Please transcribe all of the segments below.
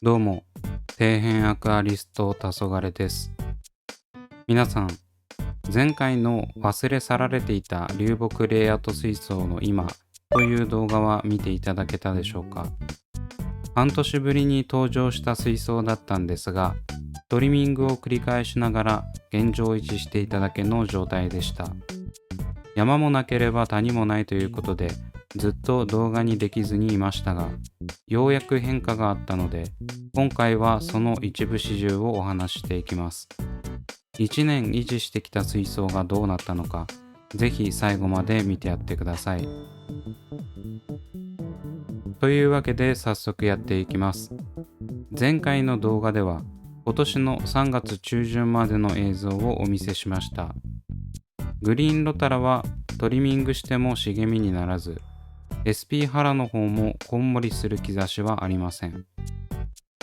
どうも、底辺アクアリスト黄昏です。皆さん、前回の忘れ去られていた流木レイアウト水槽の今という動画は見ていただけたでしょうか。半年ぶりに登場した水槽だったんですが、トリミングを繰り返しながら現状維持していただけの状態でした。山もなければ谷もないということで、ずっと動画にできずにいましたが、ようやく変化があったので、今回はその一部始終をお話ししていきます。1年維持してきた水槽がどうなったのか、ぜひ最後まで見てやってください。というわけで早速やっていきます。前回の動画では、今年の3月中旬までの映像をお見せしました。グリーンロタラはトリミングしても茂みにならず、SP ハラの方もこんもりする兆しはありません。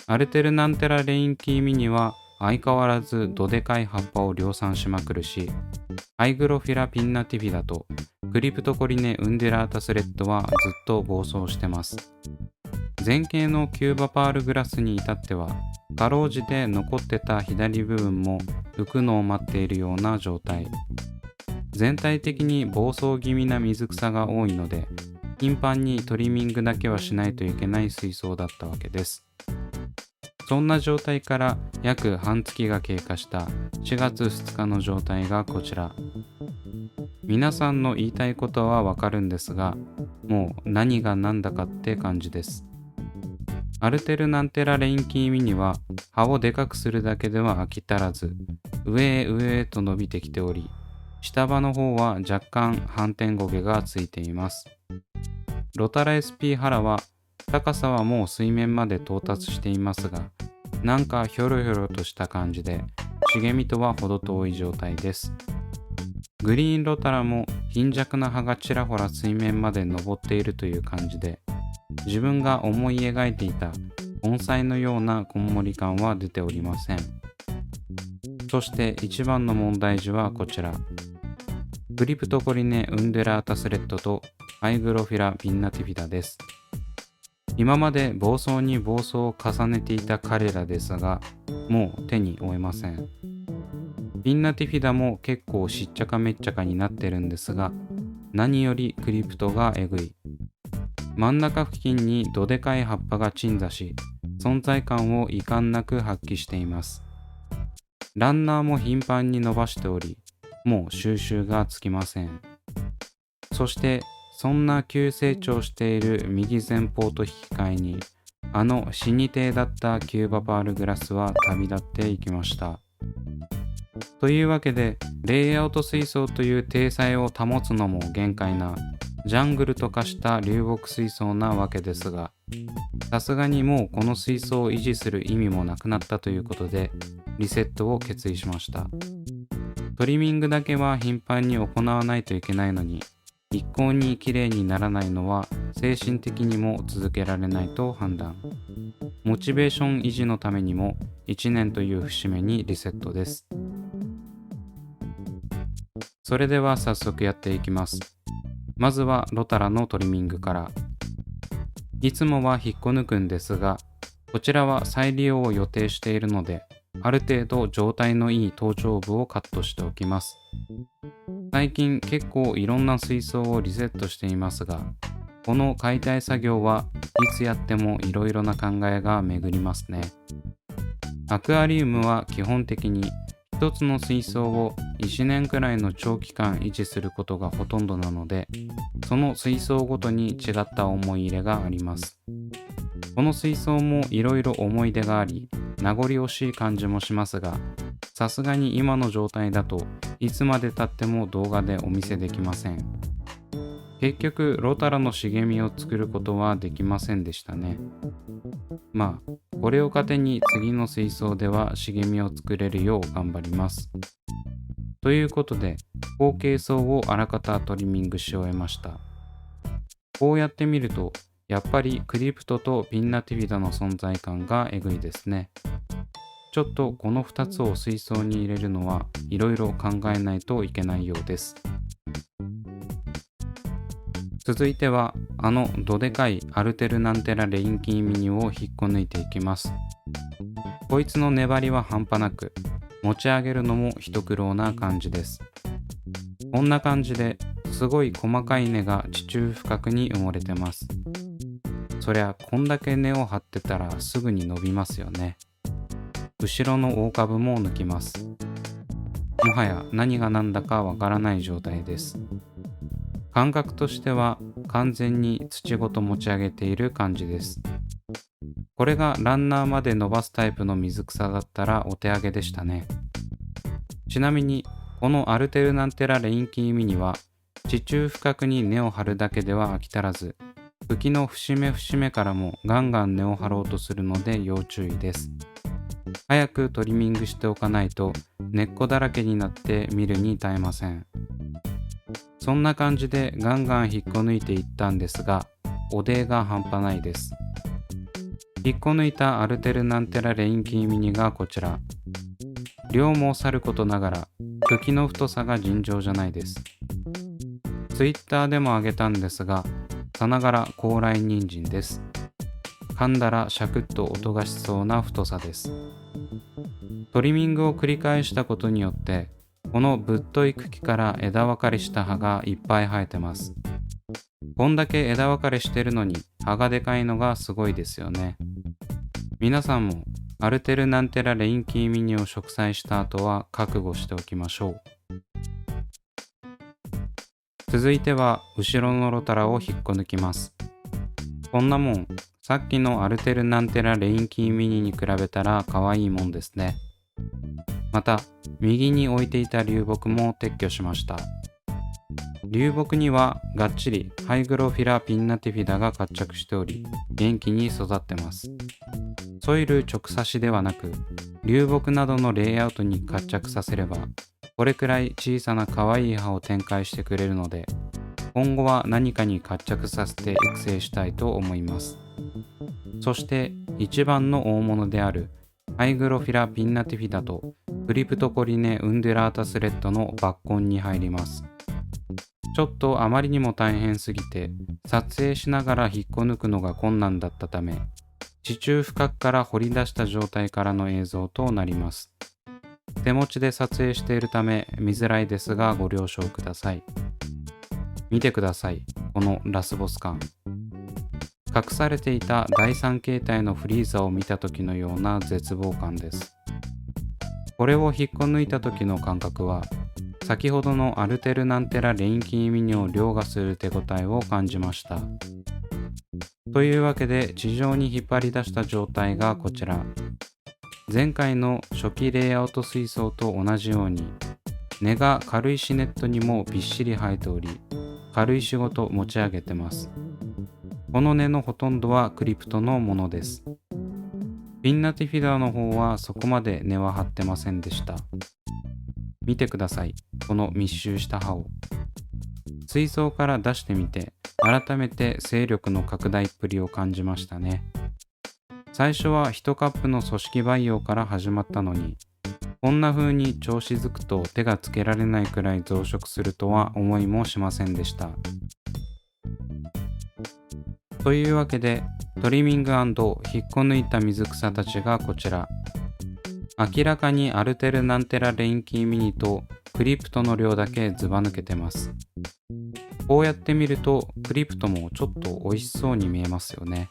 アルテルナンテラレインキーミニは相変わらずどでかい葉っぱを量産しまくるし、ハイグロフィラピンナティフィダとクリプトコリネウンデラータスレッドはずっと暴走してます。前景のキューバパールグラスに至っては、かろうじて残ってた左部分も浮くのを待っているような状態。全体的に暴走気味な水草が多いので、頻繁にトリミングだけはしないといけない水槽だったわけです。そんな状態から約半月が経過した4月2日の状態がこちら。皆さんの言いたいことはわかるんですが、もう何が何だかって感じです。アルテルナンテラレインキーミニは葉をでかくするだけでは飽き足らず、上へ上へと伸びてきており、下葉の方は若干反転ゴケがついています。ロタラ SP ハラは高さはもう水面まで到達していますが、なんかひょろひょろとした感じで茂みとは程遠い状態です。グリーンロタラも貧弱な葉がちらほら水面まで登っているという感じで、自分が思い描いていた盆栽のようなこんもり感は出ておりません。そして一番の問題児はこちら。クリプトコリネウンデラータスレッドとハイグロフィラピンナティフィダです。今まで暴走に暴走を重ねていた彼らですが、もう手に負えません。ピンナティフィダも結構しっちゃかめっちゃかになってるんですが、何よりクリプトがえぐい。真ん中付近にどでかい葉っぱが鎮座し、存在感を遺憾なく発揮しています。ランナーも頻繁に伸ばしており、もう収集がつきません。そしてそんな急成長している右前方と引き換えに、あの死に体だったキューバパールグラスは旅立っていきました。というわけで、レイアウト水槽という体裁を保つのも限界なジャングルと化した流木水槽なわけですが、さすがにもうこの水槽を維持する意味もなくなったということで、リセットを決意しました。トリミングだけは頻繁に行わないといけないのに、一向に綺麗にならないのは精神的にも続けられないと判断。モチベーション維持のためにも1年という節目にリセットです。それでは早速やっていきます。まずはロタラのトリミングから。いつもは引っこ抜くんですが、こちらは再利用を予定しているので、ある程度状態のいい頭頂部をカットしておきます。最近結構いろんな水槽をリセットしていますが、この解体作業はいつやってもいろいろな考えが巡りますね。アクアリウムは基本的に一つの水槽を1年くらいの長期間維持することがほとんどなので、その水槽ごとに違った思い入れがあります。この水槽もいろいろ思い出があり、名残惜しい感じもしますが、さすがに今の状態だといつまで経っても動画でお見せできません。結局ロタラの茂みを作ることはできませんでしたね。まあこれを糧に次の水槽では茂みを作れるよう頑張ります。ということで後継層をあらかたトリミングし終えました。こうやってみるとやっぱりクリプトとピンナティフィダの存在感がえぐいですね。ちょっとこの2つを水槽に入れるのはいろいろ考えないといけないようです。続いてはどでかいアルテルナンテラレインキーミニを引っこ抜いていきます。こいつの粘りは半端なく、持ち上げるのも一苦労な感じです。こんな感じですごい細かい根が地中深くに埋もれてます。そりゃこんだけ根を張ってたらすぐに伸びますよね。後ろの大株も抜きます。もはや何が何だかわからない状態です。感覚としては完全に土ごと持ち上げている感じです。これがランナーまで伸ばすタイプの水草だったらお手上げでしたね。ちなみにこのアルテルナンテラレインキーミニは地中深くに根を張るだけでは飽き足らず、茎の節目節目からもガンガン根を張ろうとするので要注意です。早くトリミングしておかないと根っこだらけになって見るに耐えません。そんな感じでガンガン引っこ抜いていったんですが、お出が半端ないです。引っこ抜いたアルテルナンテラレインキーミニがこちら。量もさることながら茎の太さが尋常じゃないです。ツイッターでもあげたんですが、さながら高麗人参です。噛んだらシャクッと音がしそうな太さです。トリミングを繰り返したことによってこのぶっとい茎から枝分かれした葉がいっぱい生えてます。こんだけ枝分かれしてるのに葉がでかいのがすごいですよね。皆さんもアルテルナンテラレインキーミニを植栽した後は覚悟しておきましょう。続いては後ろのロタラを引っこ抜きます。こんなもんさっきのアルテルナンテラレインキーミニに比べたら可愛いもんですね。また右に置いていた流木も撤去しました。流木にはがっちりハイグロフィラピンナティフィダが活着しており、元気に育ってます。ソイル直差しではなく流木などのレイアウトに活着させればこれくらい小さな可愛い葉を展開してくれるので、今後は何かに活着させて育成したいと思います。そして一番の大物であるハイグロフィラピンナティフィダとクリプトコリネウンデュラータスレッドの抜根に入ります。ちょっとあまりにも大変すぎて撮影しながら引っこ抜くのが困難だったため、地中深くから掘り出した状態からの映像となります。手持ちで撮影しているため見づらいですがご了承ください。見てください、このラスボス感。隠されていた第三形態のフリーザを見た時のような絶望感です。これを引っこ抜いた時の感覚は先ほどのアルテルナンテラレインキーミニを凌駕する手応えを感じました。というわけで地上に引っ張り出した状態がこちら。前回の初期レイアウト水槽と同じように根が軽石ネットにもびっしり生えており、軽石ごと持ち上げてます。この根のほとんどはクリプトのものです。ピンナティフィダの方はそこまで根は張ってませんでした。見てください、この密集した葉を。水槽から出してみて改めて勢力の拡大っぷりを感じましたね。最初は1カップの組織培養から始まったのに、こんな風に調子づくと手がつけられないくらい増殖するとは思いもしませんでした。というわけでトリミング&引っこ抜いた水草たちがこちら。明らかにアルテルナンテラレインキーミニとクリプトの量だけずば抜けてます。こうやって見るとクリプトもちょっと美味しそうに見えますよね。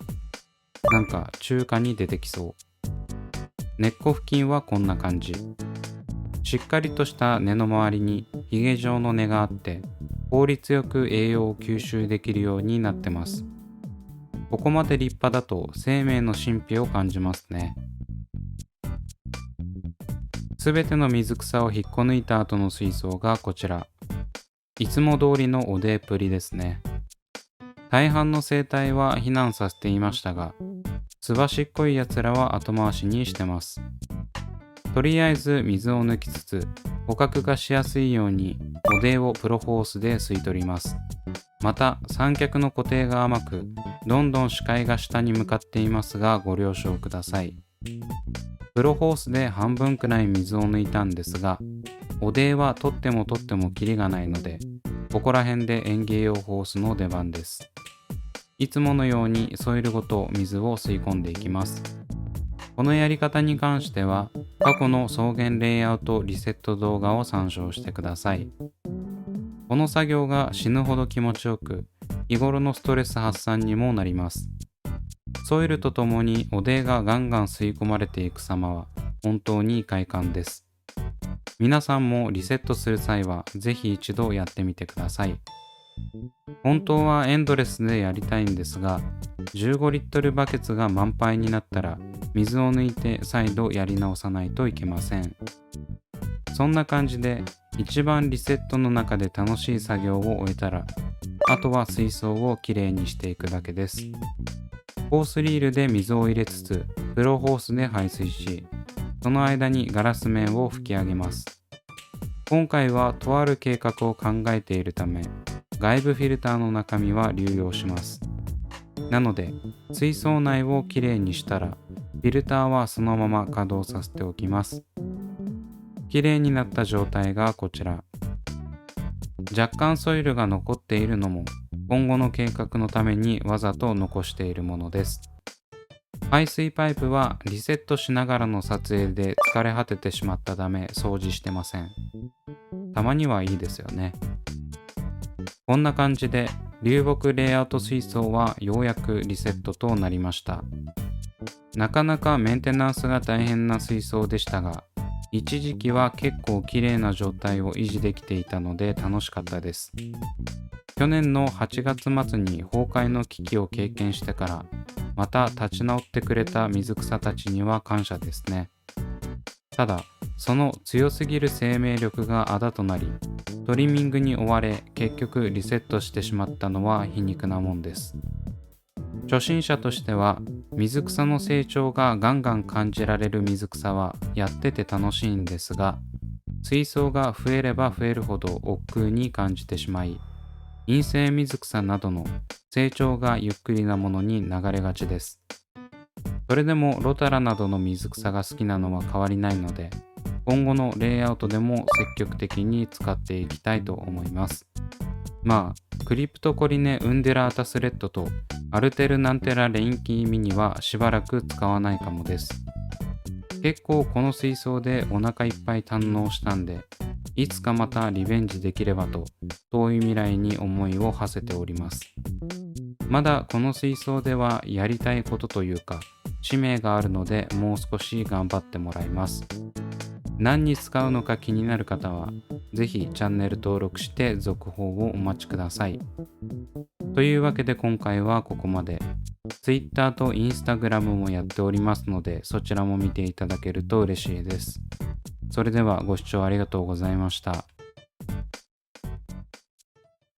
なんか中華に出てきそう。根っこ付近はこんな感じ。しっかりとした根の周りにヒゲ状の根があって効率よく栄養を吸収できるようになってます。ここまで立派だと生命の神秘を感じますね。すべての水草を引っこ抜いた後の水槽がこちら。いつも通りのお出っぷりですね。大半の生態は避難させていましたが、すばしっこいやつらは後回しにしてます。とりあえず水を抜きつつ捕獲がしやすいようにお出をプロホースで吸い取ります。また三脚の固定が甘くどんどん視界が下に向かっていますがご了承ください。プロホースで半分くらい水を抜いたんですが、おでは取ってもキリがないので、ここら辺で園芸用ホースの出番です。いつものようにソイルごと水を吸い込んでいきます。このやり方に関しては、過去の草原レイアウトリセット動画を参照してください。この作業が死ぬほど気持ちよく、日頃のストレス発散にもなります。ソイルとともにおでがガンガン吸い込まれていく様は本当に快感です。皆さんもリセットする際はぜひ一度やってみてください。本当はエンドレスでやりたいんですが、15リットルバケツが満杯になったら水を抜いて再度やり直さないといけません。そんな感じで一番リセットの中で楽しい作業を終えたら、あとは水槽をきれいにしていくだけです。ホースリールで水を入れつつ、プロホースで排水し、その間にガラス面を拭き上げます。今回はとある計画を考えているため、外部フィルターの中身は流用します。なので、水槽内をきれいにしたら、フィルターはそのまま稼働させておきます。きれいになった状態がこちら。若干ソイルが残っているのも、今後の計画のためにわざと残しているものです。排水パイプはリセットしながらの撮影で疲れ果ててしまったため掃除してません。たまにはいいですよね。こんな感じで流木レイアウト水槽はようやくリセットとなりました。なかなかメンテナンスが大変な水槽でしたが、一時期は結構綺麗な状態を維持できていたので楽しかったです。去年の8月末に崩壊の危機を経験してからまた立ち直ってくれた水草たちには感謝ですね。ただその強すぎる生命力があだとなり、トリミングに追われ結局リセットしてしまったのは皮肉なもんです。初心者としては水草の成長がガンガン感じられる水草はやってて楽しいんですが、水槽が増えれば増えるほど億劫に感じてしまい、陰性水草などの成長がゆっくりなものに流れがちです。それでもロタラなどの水草が好きなのは変わりないので、今後のレイアウトでも積極的に使っていきたいと思います。クリプトコリネウンデラータスレッドとアルテルナンテラレインキーミニはしばらく使わないかもです。結構この水槽でお腹いっぱい堪能したんで、いつかまたリベンジできればと遠い未来に思いを馳せております。まだこの水槽ではやりたいことというか使命があるので、もう少し頑張ってもらいます。何に使うのか気になる方はぜひチャンネル登録して続報をお待ちください。というわけで今回はここまで。Twitter と Instagram もやっておりますので、そちらも見ていただけると嬉しいです。それではご視聴ありがとうございました。